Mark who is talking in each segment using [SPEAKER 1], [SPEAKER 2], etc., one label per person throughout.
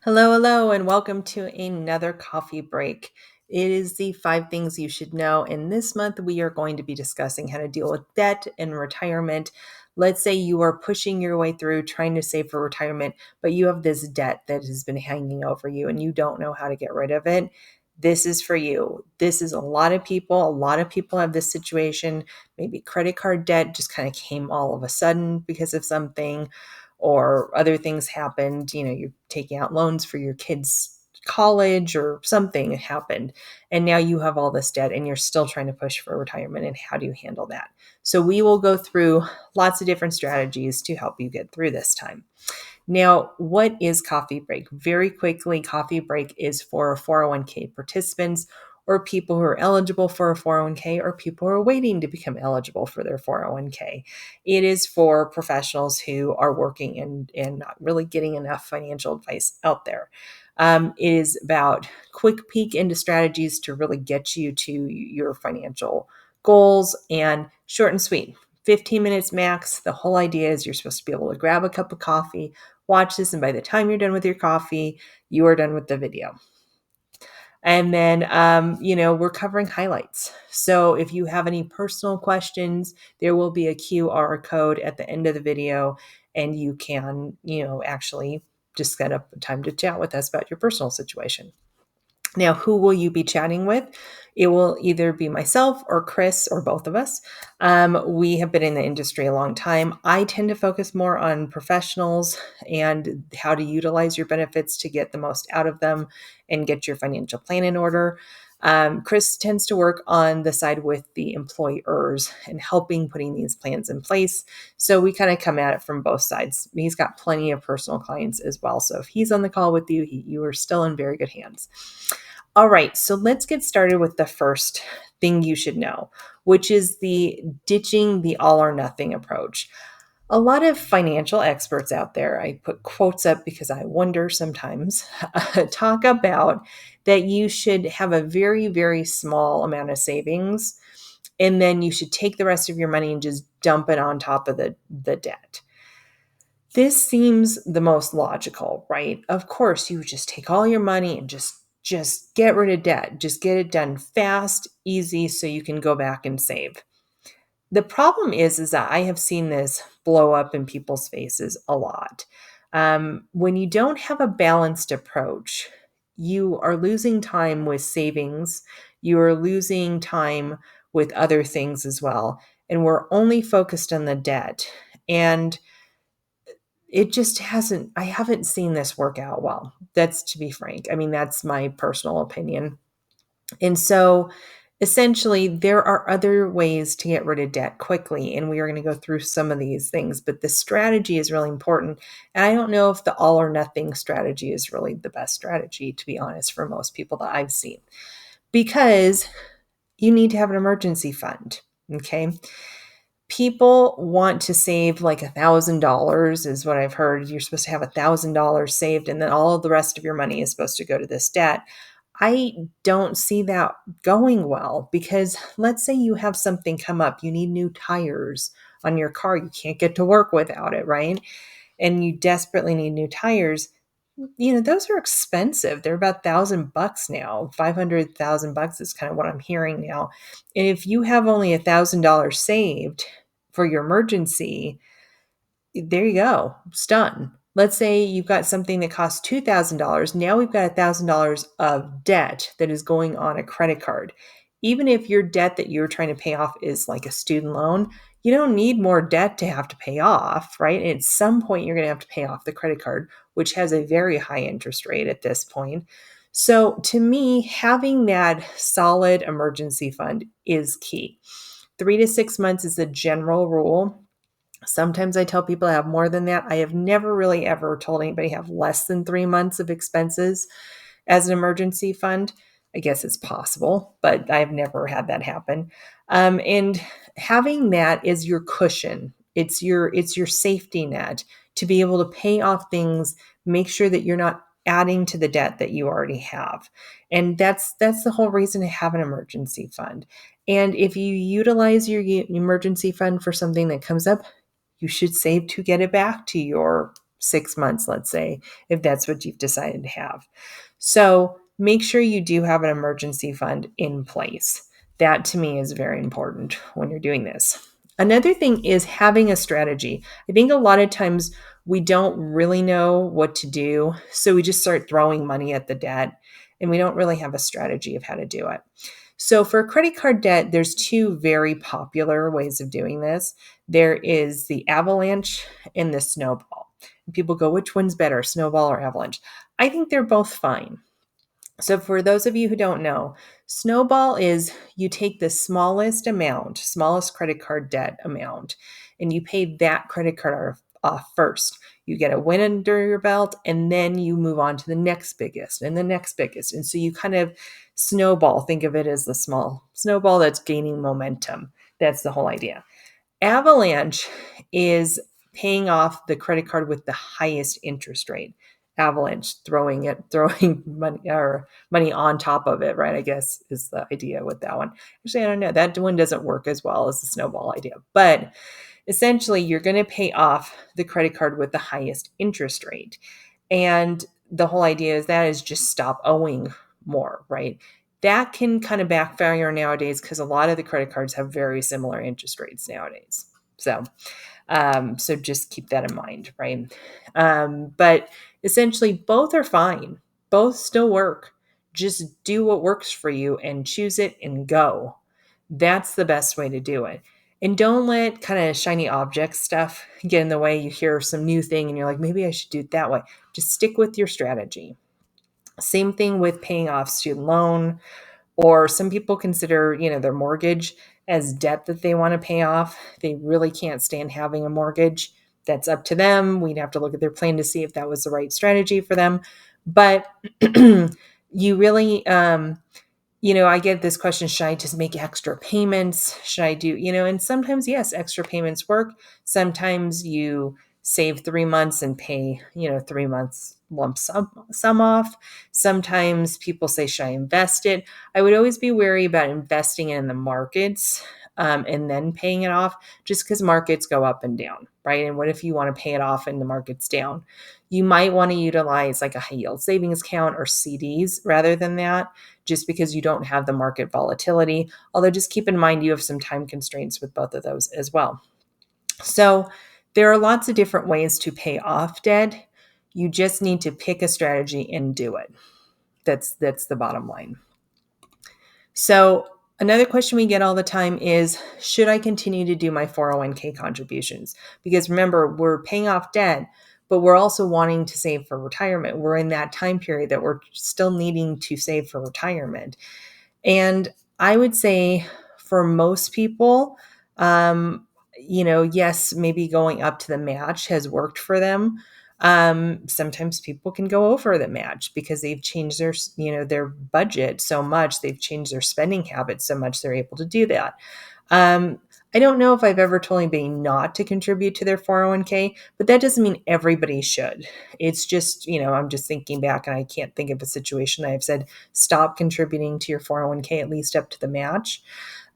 [SPEAKER 1] Hello, and welcome to another coffee break. It is the 5 things you should know. And this month, we are going to be discussing how to deal with debt and retirement. Let's say you are pushing your way through trying to save for retirement, but you have this debt that has been hanging over you and you don't know how to get rid of it. This is for you. This is a lot of people. A lot of people have this situation. Maybe credit card debt just kind of came all of a sudden because of something or other things happened, you're taking out loans for your kids' college or something happened. And now you have all this debt and you're still trying to push for retirement. And how do you handle that? So we will go through lots of different strategies to help you get through this time. Now, what is coffee break? Very quickly, coffee break is for 401k participants or people who are eligible for a 401k or people who are waiting to become eligible for their 401k. It is for professionals who are working and not really getting enough financial advice out there. It is about quick peek into strategies to really get you to your financial goals and short and sweet. 15 minutes max. The whole idea is you're supposed to be able to grab a cup of coffee, watch this, and by the time you're done with your coffee, you are done with the video. And then, we're covering highlights. So if you have any personal questions, there will be a QR code at the end of the video, and you can, actually just set up time to chat with us about your personal situation. Now, who will you be chatting with? It will either be myself or Chris or both of us. We have been in the industry a long time. I tend to focus more on professionals and how to utilize your benefits to get the most out of them and get your financial plan in order. Chris tends to work on the side with the employers and helping putting these plans in place. So we kind of come at it from both sides. He's got plenty of personal clients as well. So if he's on the call with you, you are still in very good hands. All right, so let's get started with the first thing you should know, which is the ditching the all or nothing approach. A lot of financial experts out there, I put quotes up because I wonder sometimes, talk about that you should have a very, very small amount of savings, and then you should take the rest of your money and just dump it on top of the debt. This seems the most logical, right? Of course, you just take all your money and just get rid of debt. Just get it done fast, easy, so you can go back and save. The problem is that I have seen this blow up in people's faces a lot. When you don't have a balanced approach, you are losing time with savings. You are losing time with other things as well. And we're only focused on the debt. And it just hasn't, I haven't seen this work out well. That's, to be frank. I mean, that's my personal opinion. And so essentially, there are other ways to get rid of debt quickly. And we are going to go through some of these things, but the strategy is really important. And I don't know if the all or nothing strategy is really the best strategy, to be honest, for most people that I've seen, because you need to have an emergency fund. Okay. People want to save like $1,000 is what I've heard. You're supposed to have $1,000 saved, and then all of the rest of your money is supposed to go to this debt. I don't see that going well, because let's say you have something come up. You need new tires on your car. You can't get to work without it, right? And you desperately need new tires. Those are expensive. They're about $1,000 now. $500,000 is kind of what I'm hearing now. And if you have only $1,000 saved for your emergency, there you go. It's done. Let's say you've got something that costs $2,000. Now we've got $1,000 of debt that is going on a credit card. Even if your debt that you're trying to pay off is like a student loan, you don't need more debt to have to pay off, right? And at some point, you're going to have to pay off the credit card, which has a very high interest rate at this point. So to me, having that solid emergency fund is key. 3 to 6 months is the general rule. Sometimes I tell people I have more than that. I have never really ever told anybody have less than 3 months of expenses as an emergency fund. I guess it's possible, but I've never had that happen. And having that is your cushion. It's your safety net to be able to pay off things, make sure that you're not adding to the debt that you already have. And that's the whole reason to have an emergency fund. And if you utilize your emergency fund for something that comes up, you should save to get it back to your 6 months, let's say, if that's what you've decided to have. So make sure you do have an emergency fund in place. That to me is very important when you're doing this. Another thing is having a strategy. I think a lot of times we don't really know what to do. So we just start throwing money at the debt and we don't really have a strategy of how to do it. So for credit card debt, there's two very popular ways of doing this. There is the avalanche and the snowball. People go, which one's better, snowball or avalanche? I think they're both fine. So for those of you who don't know, snowball is you take the smallest credit card debt amount, and you pay that credit card off first. You get a win under your belt, and then you move on to the next biggest and the next biggest. And so you kind of snowball, think of it as the small snowball that's gaining momentum. That's the whole idea. Avalanche is paying off the credit card with the highest interest rate. Avalanche, throwing money on top of it, right? I guess is the idea with that one. Actually, I don't know. That one doesn't work as well as the snowball idea. But essentially, you're going to pay off the credit card with the highest interest rate. And the whole idea is just stop owing more, right? That can kind of backfire nowadays because a lot of the credit cards have very similar interest rates nowadays. So just keep that in mind, right? But essentially, both are fine. Both still work. Just do what works for you and choose it and go. That's the best way to do it. And don't let kind of shiny object stuff get in the way. You hear some new thing and you're like, maybe I should do it that way. Just stick with your strategy. Same thing with paying off student loan, or some people consider, their mortgage as debt that they want to pay off. They really can't stand having a mortgage. That's up to them. We'd have to look at their plan to see if that was the right strategy for them. But you really, I get this question, should I just make extra payments? Should I do, and sometimes, yes, extra payments work. Sometimes you save 3 months and pay, 3 months lump sum off. Sometimes people say, should I invest it? I would always be wary about investing in the markets and then paying it off, just because markets go up and down, right? And what if you want to pay it off and the market's down? You might want to utilize like a high yield savings account or CDs rather than that, just because you don't have the market volatility. Although just keep in mind you have some time constraints with both of those as well. So there are lots of different ways to pay off debt. You just need to pick a strategy and do it. That's the bottom line. So another question we get all the time is, should I continue to do my 401k contributions? Because remember, we're paying off debt, but we're also wanting to save for retirement. We're in that time period that we're still needing to save for retirement. And I would say for most people, yes, maybe going up to the match has worked for them. Sometimes people can go over the match because they've changed their budget so much, they've changed their spending habits so much, they're able to do that. I don't know if I've ever told anybody not to contribute to their 401k, but that doesn't mean everybody should. It's just, I'm just thinking back and I can't think of a situation I've said, stop contributing to your 401k, at least up to the match.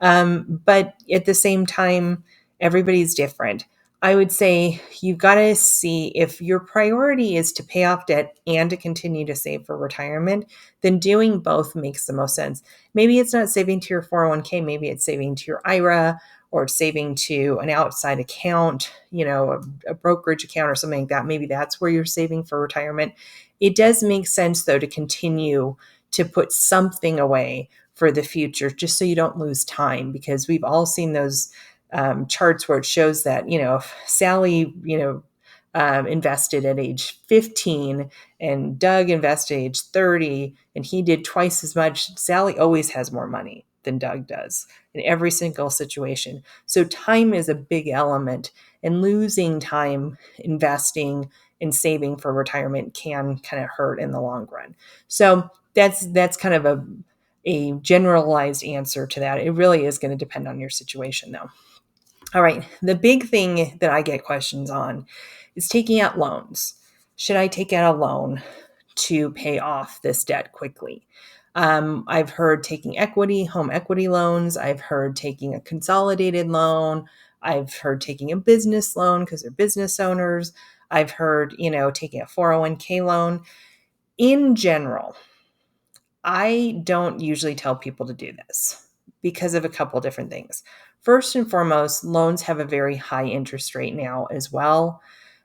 [SPEAKER 1] But at the same time, everybody's different. I would say you've got to see if your priority is to pay off debt and to continue to save for retirement, then doing both makes the most sense. Maybe it's not saving to your 401k, maybe it's saving to your IRA or saving to an outside account, a brokerage account or something like that. Maybe that's where you're saving for retirement. It does make sense, though, to continue to put something away for the future, just so you don't lose time, because we've all seen those charts where it shows that, if Sally, invested at age 15 and Doug invested at age 30 and he did twice as much, Sally always has more money than Doug does in every single situation. So time is a big element, and losing time investing and saving for retirement can kind of hurt in the long run. So that's kind of a generalized answer to that. It really is going to depend on your situation, though. All right. The big thing that I get questions on is taking out loans. Should I take out a loan to pay off this debt quickly? I've heard taking home equity loans. I've heard taking a consolidated loan. I've heard taking a business loan because they're business owners. I've heard, taking a 401k loan. In general, I don't usually tell people to do this because of a couple different things. First and foremost, loans have a very high interest rate now as well.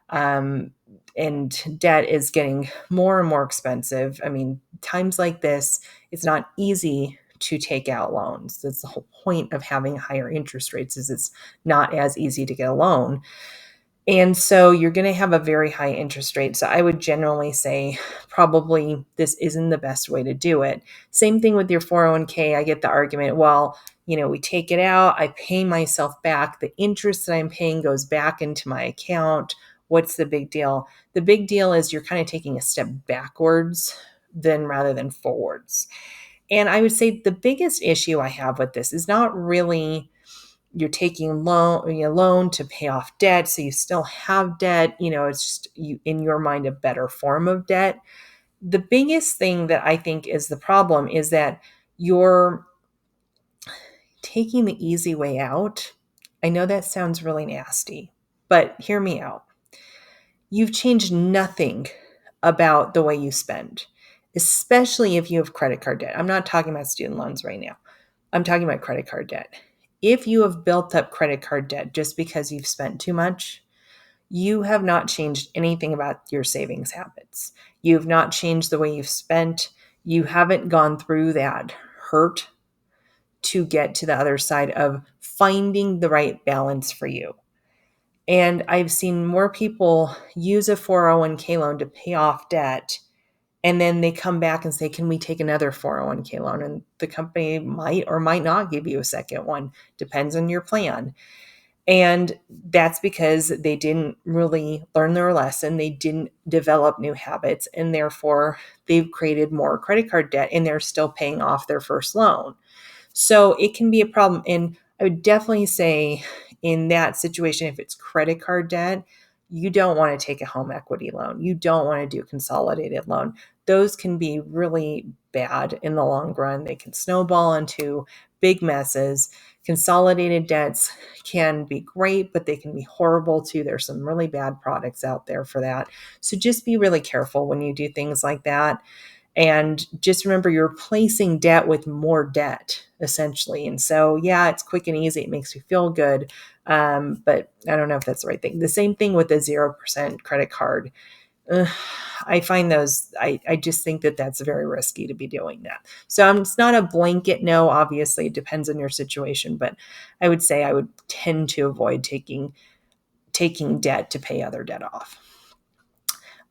[SPEAKER 1] Um, and debt is getting more and more expensive. I mean, times like this, it's not easy to take out loans. That's the whole point of having higher interest rates is it's not as easy to get a loan. And so you're going to have a very high interest rate. So I would generally say probably this isn't the best way to do it. Same thing with your 401k. I get the argument, well, we take it out, I pay myself back. The interest that I'm paying goes back into my account. What's the big deal? The big deal is you're kind of taking a step backwards then rather than forwards. And I would say the biggest issue I have with this is not really you're taking loan to pay off debt, so you still have debt. It's just you in your mind a better form of debt. The biggest thing that I think is the problem is that you're taking the easy way out. I know that sounds really nasty, but hear me out. You've changed nothing about the way you spend, especially if you have credit card debt. I'm not talking about student loans right now. I'm talking about credit card debt. If you have built up credit card debt just because you've spent too much, you have not changed anything about your savings habits. You have not changed the way you've spent. You haven't gone through that hurt to get to the other side of finding the right balance for you. And I've seen more people use a 401k loan to pay off debt. And then they come back and say, can we take another 401k loan? And the company might or might not give you a second one, depends on your plan. And that's because they didn't really learn their lesson. They didn't develop new habits. And therefore, they've created more credit card debt and they're still paying off their first loan. So it can be a problem. And I would definitely say in that situation, if it's credit card debt, you don't want to take a home equity loan. You don't want to do a consolidated loan. Those can be really bad in the long run. They can snowball into big messes. Consolidated debts can be great, but they can be horrible too. There's some really bad products out there for that. So just be really careful when you do things like that. And just remember, you're replacing debt with more debt, essentially. And so, yeah, it's quick and easy. It makes you feel good. But I don't know if that's the right thing. The same thing with the 0% credit card. I find those, I just think that that's very risky to be doing that. So it's not a blanket no, obviously. It depends on your situation. But I would say I would tend to avoid taking debt to pay other debt off.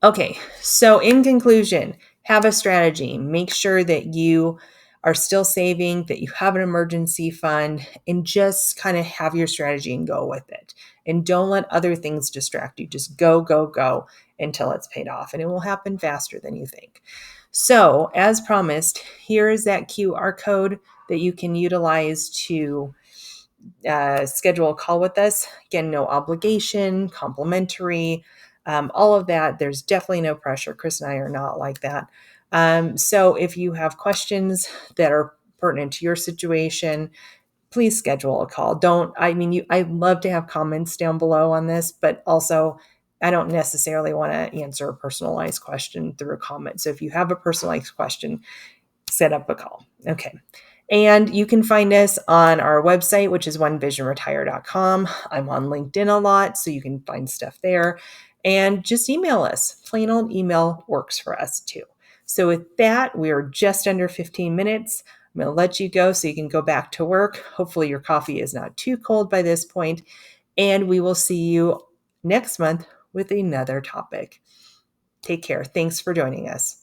[SPEAKER 1] Okay, so in conclusion, have a strategy. Make sure that you are still saving, that you have an emergency fund, and just kind of have your strategy and go with it. And don't let other things distract you. Just go, go, go until it's paid off. And it will happen faster than you think. So, as promised, here is that QR code that you can utilize to schedule a call with us. Again, no obligation, complimentary, all of that. There's definitely no pressure. Chris and I are not like that. So if you have questions that are pertinent to your situation, please schedule a call. I'd love to have comments down below on this, but also I don't necessarily want to answer a personalized question through a comment. So if you have a personalized question, set up a call. Okay. And you can find us on our website, which is onevisionretire.com. I'm on LinkedIn a lot, so you can find stuff there. And just email us. Plain old email works for us too. So with that, we are just under 15 minutes. I'm going to let you go so you can go back to work. Hopefully your coffee is not too cold by this point. And we will see you next month with another topic. Take care. Thanks for joining us.